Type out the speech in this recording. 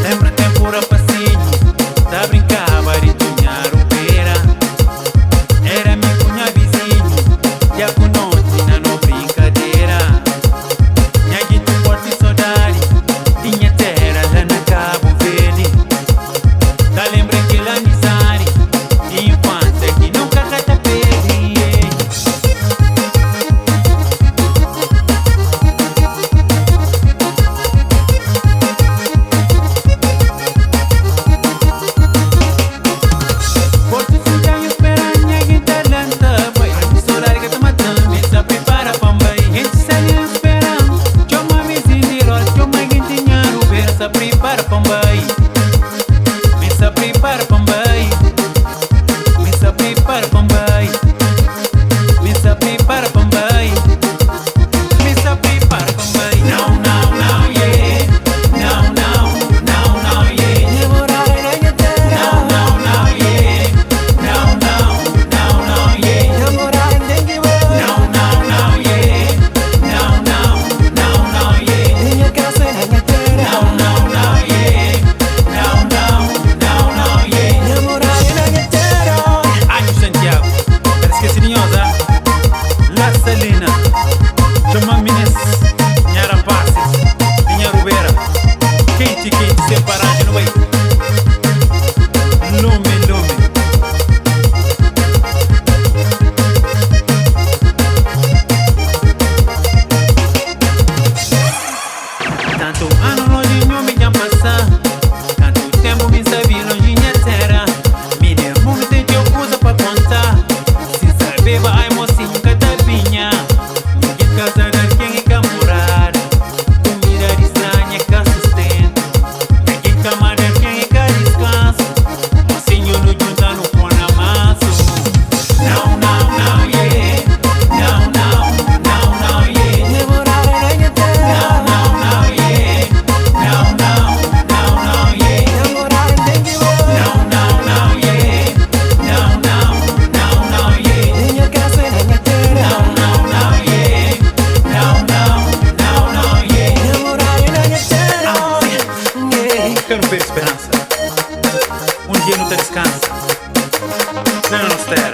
Lembra tempo rapacinho, tá brincava de tunhar o beira. Era meu cunha vizinho, já com noite na no brincadeira. Minha gente forte e saudade, tinha terra lá na Cabo Verde. Tá lembrando que lá amizade, de infância que nunca cata perde. Prepara Pambai, me se prepara Pambai, me se prepara Pambai, me se prepara Pambai, me se prepara Pambai. Não, não, não, yeah, não, não, não, não, yeah. Não, não, não, yeah, não, não, não, não, yeah. Não, não, não, yeah, não, não, não, não, yeah. Salina, chama Minas, minha rapaces, minha rubeira, quente, quente, sem parar de noite. Lume, lume. Tanto ano longe me já passar, tanto tempo me sabia longe minha terra. Me deu muito tempo eu uso pra contar, se saber vai mocinho catapinha. Casa da quem é camurada, comida de sanha que sustenta. Aqui camada quem é que descansa, mocinho no junta no pão na massa. Não, não, não, yeah, não, não, não, não, yeah. Não, não, não, yeah, não, não, não, não, yeah. Não, não, não, yeah, não, não, não, não, yeah. Não, não, não, yeah. Quero ver esperança. Um dia não te descansa. Não nos terra.